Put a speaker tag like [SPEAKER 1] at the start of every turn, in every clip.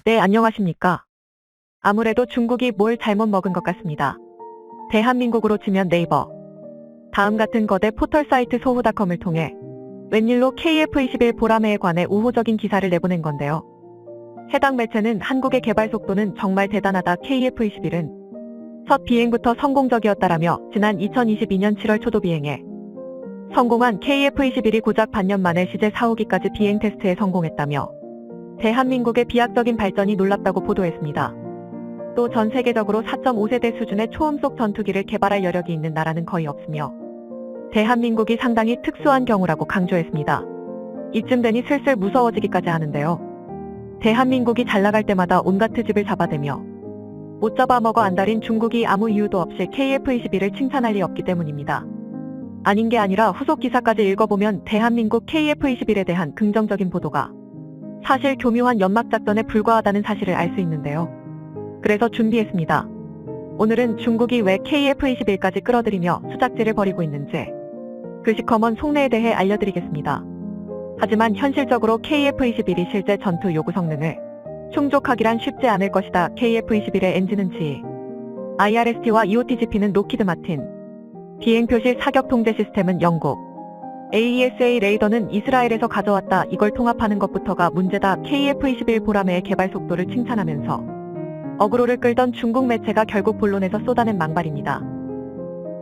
[SPEAKER 1] 네, 안녕하십니까. 아무래도 중국이 뭘 잘못 먹은 것 같습니다. 대한민국으로 치면 네이버. 다음 같은 거대 포털 사이트 소후닷컴을 통해 웬일로 KF-21 보라매에 관해 우호적인 기사를 내보낸 건데요. 해당 매체는 한국의 개발 속도는 정말 대단하다. KF-21은 첫 비행부터 성공적이었다라며 지난 2022년 7월 초도 비행에 성공한 KF-21이 고작 반년 만에 시제 4호기까지 비행 테스트에 성공했다며 대한민국의 비약적인 발전이 놀랍다고 보도했습니다. 또 전 세계적으로 4.5세대 수준의 초음속 전투기를 개발할 여력이 있는 나라는 거의 없으며 대한민국이 상당히 특수한 경우라고 강조했습니다. 이쯤 되니 슬슬 무서워지기까지 하는데요. 대한민국이 잘 나갈 때마다 온갖 트집을 잡아대며 못 잡아먹어 안달인 중국이 아무 이유도 없이 KF-21을 칭찬할 리 없기 때문입니다. 아닌 게 아니라 후속 기사까지 읽어보면 대한민국 KF-21에 대한 긍정적인 보도가 사실 교묘한 연막작전에 불과하다는 사실을 알 수 있는데요. 그래서 준비했습니다. 오늘은 중국이 왜 KF-21까지 끌어들이며 수작질을 벌이고 있는지 그 시커먼 속내에 대해 알려드리겠습니다. 하지만 현실적으로 KF-21이 실제 전투 요구 성능을 충족하기란 쉽지 않을 것이다. KF-21의 엔진은 GE, IRST와 EOTGP는 로키드 마틴, 비행 표시 사격 통제 시스템은 영국, AESA 레이더는 이스라엘에서 가져왔다. 이걸 통합하는 것부터가 문제다. KF-21 보라매의 개발 속도를 칭찬하면서 어그로를 끌던 중국 매체가 결국 본론에서 쏟아낸 망발입니다.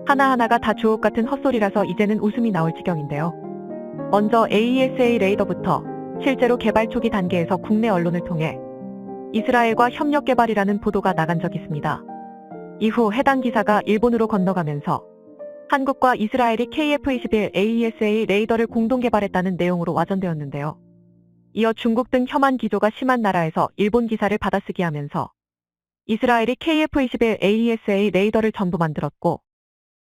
[SPEAKER 1] 하나하나가 다 주옥 같은 헛소리라서 이제는 웃음이 나올 지경인데요. 먼저 AESA 레이더부터 실제로 개발 초기 단계에서 국내 언론을 통해 이스라엘과 협력 개발이라는 보도가 나간 적이 있습니다. 이후 해당 기사가 일본으로 건너가면서 한국과 이스라엘이 KF-21 AESA 레이더를 공동 개발했다는 내용으로 와전되었는데요. 이어 중국 등 혐한 기조가 심한 나라에서 일본 기사를 받아쓰기 하면서 이스라엘이 KF-21 AESA 레이더를 전부 만들었고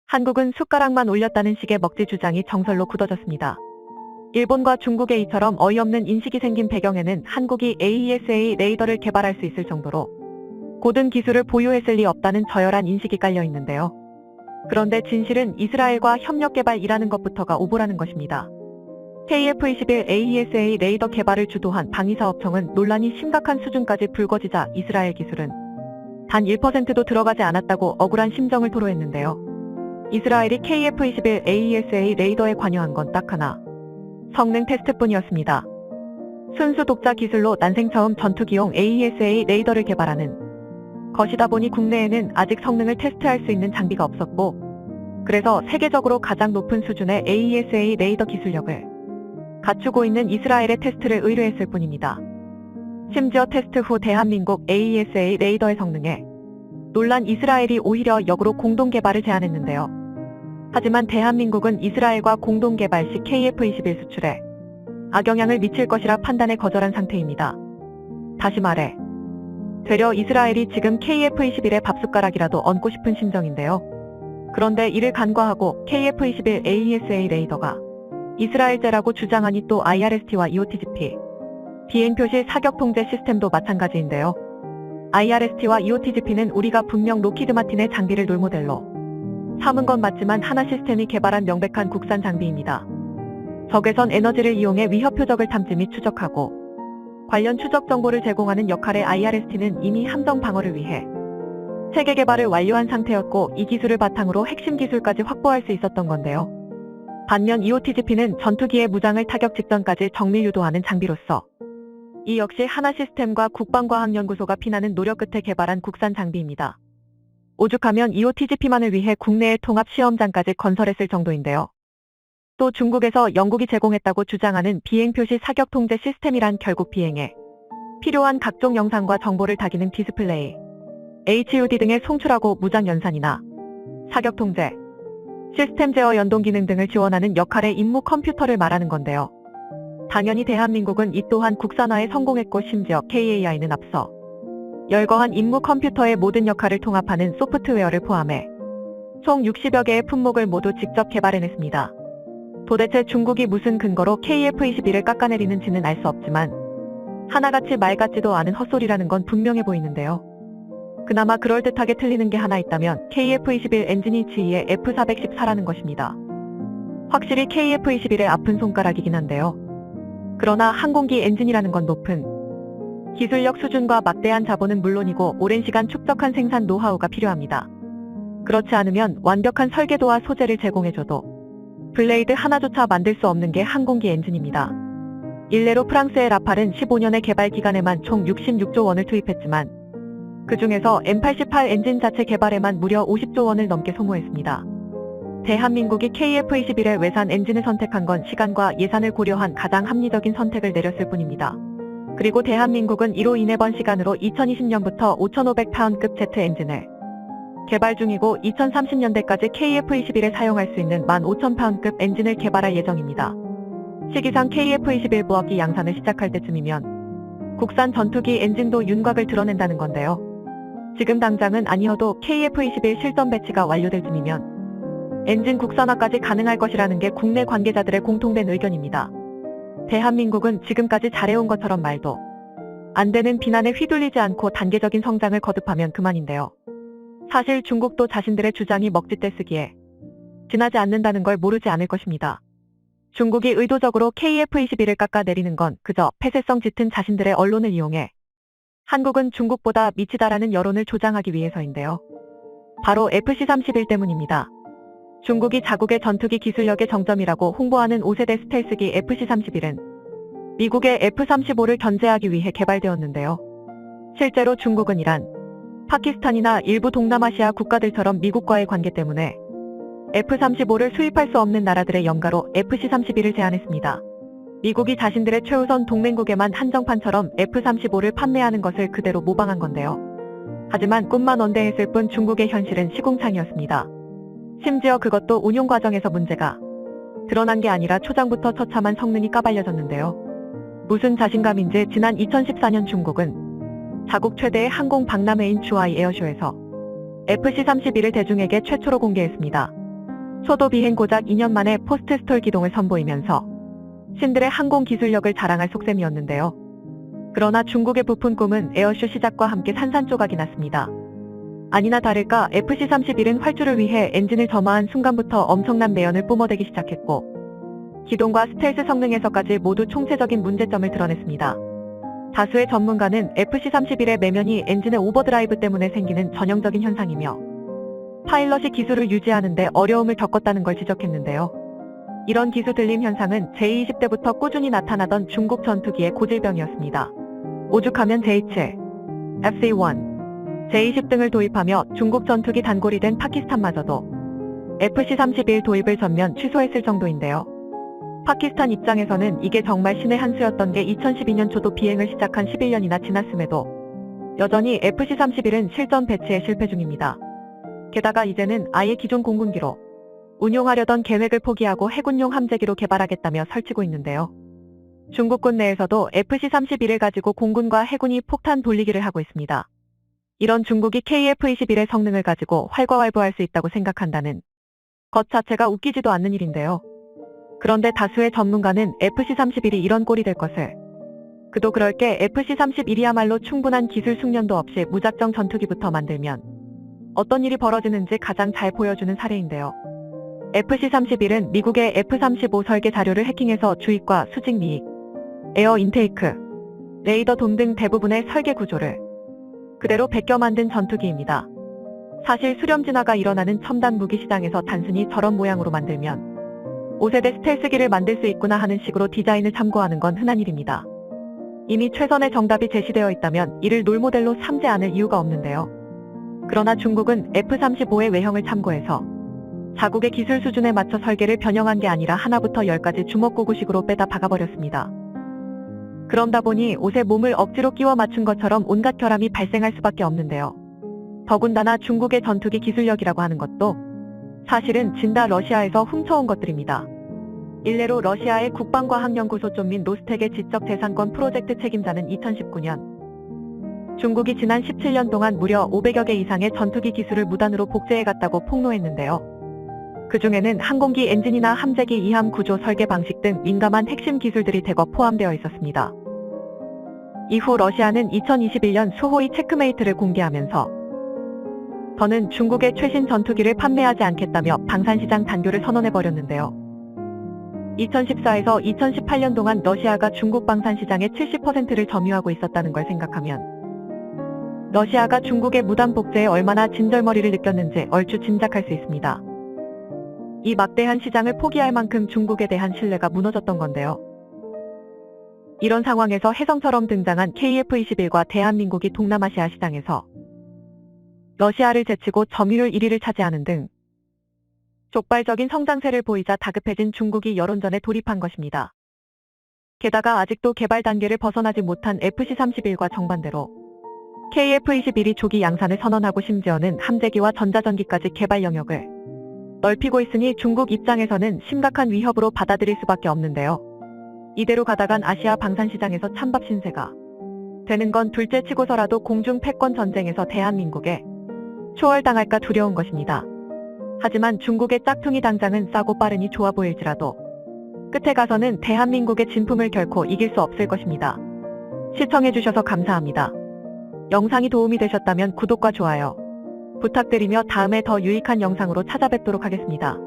[SPEAKER 1] 한국은 숟가락만 올렸다는 식의 먹지 주장이 정설로 굳어졌습니다. 일본과 중국의 이처럼 어이없는 인식이 생긴 배경에는 한국이 AESA 레이더를 개발할 수 있을 정도로 고든 기술을 보유했을 리 없다는 저열한 인식이 깔려 있는데요. 그런데 진실은 이스라엘과 협력 개발이라는 것부터가 오보라는 것입니다. KF-21 AESA 레이더 개발을 주도한 방위사업청은 논란이 심각한 수준까지 불거지자 이스라엘 기술은 단 1%도 들어가지 않았다고 억울한 심정을 토로했는데요. 이스라엘이 KF-21 AESA 레이더에 관여한 건 딱 하나, 성능 테스트뿐이었습니다. 순수 독자 기술로 난생 처음 전투기용 AESA 레이더를 개발하는 것이다 보니 국내에는 아직 성능을 테스트할 수 있는 장비가 없었고 그래서 세계적으로 가장 높은 수준의 AESA 레이더 기술력을 갖추고 있는 이스라엘의 테스트를 의뢰했을 뿐입니다. 심지어 테스트 후 대한민국 AESA 레이더의 성능에 놀란 이스라엘이 오히려 역으로 공동 개발을 제안했는데요. 하지만 대한민국은 이스라엘과 공동 개발 시 KF-21 수출에 악영향을 미칠 것이라 판단에 거절한 상태입니다. 다시 말해 되려 이스라엘이 지금 KF-21의 밥숟가락이라도 얹고 싶은 심정인데요. 그런데 이를 간과하고 KF-21 AESA 레이더가 이스라엘제라고 주장하니 또 IRST와 EOTGP, 비행 표시 사격 통제 시스템도 마찬가지인데요. IRST와 EOTGP는 우리가 분명 로키드 마틴의 장비를 롤모델로 삼은 건 맞지만 하나 시스템이 개발한 명백한 국산 장비입니다. 적외선 에너지를 이용해 위협 표적을 탐지 및 추적하고 관련 추적 정보를 제공하는 역할의 IRST는 이미 함정 방어를 위해 체계 개발을 완료한 상태였고 이 기술을 바탕으로 핵심 기술까지 확보할 수 있었던 건데요. 반면 EOTGP는 전투기의 무장을 타격 직전까지 정밀 유도하는 장비로서 이 역시 하나 시스템과 국방과학연구소가 피나는 노력 끝에 개발한 국산 장비입니다. 오죽하면 EOTGP만을 위해 국내에 통합 시험장까지 건설했을 정도인데요. 또 중국에서 영국이 제공했다고 주장하는 비행 표시 사격 통제 시스템이란 결국 비행에 필요한 각종 영상과 정보를 다기능 디스플레이, HUD 등의 송출하고 무장 연산이나 사격 통제, 시스템 제어 연동 기능 등을 지원하는 역할의 임무 컴퓨터를 말하는 건데요. 당연히 대한민국은 이 또한 국산화에 성공했고 심지어 KAI는 앞서 열거한 임무 컴퓨터의 모든 역할을 통합하는 소프트웨어를 포함해 총 60여 개의 품목을 모두 직접 개발해냈습니다. 도대체 중국이 무슨 근거로 KF-21을 깎아내리는지는 알 수 없지만 하나같이 말 같지도 않은 헛소리라는 건 분명해 보이는데요. 그나마 그럴듯하게 틀리는 게 하나 있다면 KF-21 엔진이 GE의 F414라는 것입니다. 확실히 KF-21의 아픈 손가락이긴 한데요. 그러나 항공기 엔진이라는 건 높은 기술력 수준과 막대한 자본은 물론이고 오랜 시간 축적한 생산 노하우가 필요합니다. 그렇지 않으면 완벽한 설계도와 소재를 제공해줘도 블레이드 하나조차 만들 수 없는 게 항공기 엔진입니다. 일례로 프랑스의 라팔은 15년의 개발 기간에만 총 66조 원을 투입했지만 그 중에서 M88 엔진 자체 개발에만 무려 50조 원을 넘게 소모했습니다. 대한민국이 KF-21의 외산 엔진을 선택한 건 시간과 예산을 고려한 가장 합리적인 선택을 내렸을 뿐입니다. 그리고 대한민국은 이로 인해 번 시간으로 2020년부터 5,500파운드급 제트 엔진을 개발 중이고 2030년대까지 KF-21에 사용할 수 있는 15,000파운드급 엔진을 개발할 예정입니다. 시기상 KF-21 부업기 양산을 시작할 때쯤이면 국산 전투기 엔진도 윤곽을 드러낸다는 건데요. 지금 당장은 아니어도 KF-21 실전 배치가 완료될 쯤이면 엔진 국산화까지 가능할 것이라는 게 국내 관계자들의 공통된 의견입니다. 대한민국은 지금까지 잘해온 것처럼 말도 안 되는 비난에 휘둘리지 않고 단계적인 성장을 거듭하면 그만인데요. 사실 중국도 자신들의 주장이 먹잇됐으기에 지나지 않는다는 걸 모르지 않을 것입니다. 중국이 의도적으로 KF-21을 깎아내리는 건 그저 폐쇄성 짙은 자신들의 언론을 이용해 한국은 중국보다 미치다라는 여론을 조장하기 위해서인데요. 바로 FC-31 때문입니다. 중국이 자국의 전투기 기술력의 정점이라고 홍보하는 5세대 스텔스기 FC-31은 미국의 F-35를 견제하기 위해 개발되었는데요. 실제로 중국은 이란, 파키스탄이나 일부 동남아시아 국가들처럼 미국과의 관계 때문에 F-35를 수입할 수 없는 나라들의 영가로 FC-31을 제안했습니다. 미국이 자신들의 최우선 동맹국에만 한정판처럼 F-35를 판매하는 것을 그대로 모방한 건데요. 하지만 꿈만 원대했을 뿐 중국의 현실은 시궁창이었습니다. 심지어 그것도 운용 과정에서 문제가 드러난 게 아니라 초장부터 처참한 성능이 까발려졌는데요. 무슨 자신감인지 지난 2014년 중국은 자국 최대의 항공 박람회인 주하이 에어쇼에서 FC-31을 대중에게 최초로 공개했습니다. 초도 비행 고작 2년 만에 포스트 스톨 기동을 선보이면서 신들의 항공 기술력을 자랑할 속셈이었는데요. 그러나 중국의 부푼 꿈은 에어쇼 시작과 함께 산산조각이 났습니다. 아니나 다를까 FC-31은 활주를 위해 엔진을 점화한 순간부터 엄청난 매연을 뿜어대기 시작했고 기동과 스텔스 성능에서까지 모두 총체적인 문제점을 드러냈습니다. 다수의 전문가는 FC-31의 매면이 엔진의 오버드라이브 때문에 생기는 전형적인 현상이며 파일럿이 기술을 유지하는 데 어려움을 겪었다는 걸 지적했는데요. 이런 기수 들림 현상은 제20대부터 꾸준히 나타나던 중국 전투기의 고질병이었습니다. 오죽하면 J7, FC-1, J20 등을 도입하며 중국 전투기 단골이 된 파키스탄마저도 FC-31 도입을 전면 취소했을 정도인데요. 파키스탄 입장에서는 이게 정말 신의 한 수였던 게 2012년 초도 비행을 시작한 11년이나 지났음에도 여전히 FC-31은 실전 배치에 실패 중입니다. 게다가 이제는 아예 기존 공군기로 운용하려던 계획을 포기하고 해군용 함재기로 개발하겠다며 설치고 있는데요. 중국군 내에서도 FC-31을 가지고 공군과 해군이 폭탄 돌리기를 하고 있습니다. 이런 중국이 KF-21의 성능을 가지고 활과활부할 수 있다고 생각한다는 것 자체가 웃기지도 않는 일인데요. 그런데 다수의 전문가는 FC-31이 이런 꼴이 될 것을 그도 그럴 게 FC-31이야말로 충분한 기술 숙련도 없이 무작정 전투기부터 만들면 어떤 일이 벌어지는지 가장 잘 보여주는 사례인데요. FC-31은 미국의 F-35 설계 자료를 해킹해서 주입과 수직 미익, 에어 인테이크, 레이더 돔 등 대부분의 설계 구조를 그대로 베껴 만든 전투기입니다. 사실 수렴 진화가 일어나는 첨단 무기 시장에서 단순히 저런 모양으로 만들면 5세대 스텔스기를 만들 수 있구나 하는 식으로 디자인을 참고하는 건 흔한 일입니다. 이미 최선의 정답이 제시되어 있다면 이를 롤모델로 삼지 않을 이유가 없는데요. 그러나 중국은 F-35의 외형을 참고해서 자국의 기술 수준에 맞춰 설계를 변형한 게 아니라 하나부터 10까지 주먹구구식으로 빼다 박아버렸습니다. 그러다 보니 옷에 몸을 억지로 끼워 맞춘 것처럼 온갖 결함이 발생할 수밖에 없는데요. 더군다나 중국의 전투기 기술력이라고 하는 것도 사실은 진다 러시아에서 훔쳐온 것들입니다. 일례로 러시아의 국방과학연구소 좀 민 로스텍의 지적재산권 프로젝트 책임자는 2019년 중국이 지난 17년 동안 무려 500여 개 이상의 전투기 기술을 무단으로 복제해갔다고 폭로했는데요. 그 중에는 항공기 엔진이나 함재기 이함 구조 설계 방식 등 민감한 핵심 기술들이 대거 포함되어 있었습니다. 이후 러시아는 2021년 수호이 체크메이트를 공개하면서 더는 중국의 최신 전투기를 판매하지 않겠다며 방산시장 단교를 선언해버렸는데요. 2014에서 2018년 동안 러시아가 중국 방산 시장의 70%를 점유하고 있었다는 걸 생각하면 러시아가 중국의 무단 복제에 얼마나 진절머리를 느꼈는지 얼추 짐작할 수 있습니다. 이 막대한 시장을 포기할 만큼 중국에 대한 신뢰가 무너졌던 건데요. 이런 상황에서 혜성처럼 등장한 KF-21과 대한민국이 동남아시아 시장에서 러시아를 제치고 점유율 1위를 차지하는 등 족발적인 성장세를 보이자 다급해진 중국이 여론전에 돌입한 것입니다. 게다가 아직도 개발 단계를 벗어나지 못한 FC-31과 정반대로 KF-21이 조기 양산을 선언하고 심지어는 함재기와 전자전기까지 개발 영역을 넓히고 있으니 중국 입장에서는 심각한 위협으로 받아들일 수밖에 없는데요. 이대로 가다간 아시아 방산 시장에서 찬밥 신세가 되는 건 둘째 치고서라도 공중 패권 전쟁에서 대한민국에 초월당할까 두려운 것입니다. 하지만 중국의 짝퉁이 당장은 싸고 빠르니 좋아 보일지라도 끝에 가서는 대한민국의 진품을 결코 이길 수 없을 것입니다. 시청해주셔서 감사합니다. 영상이 도움이 되셨다면 구독과 좋아요 부탁드리며 다음에 더 유익한 영상으로 찾아뵙도록 하겠습니다.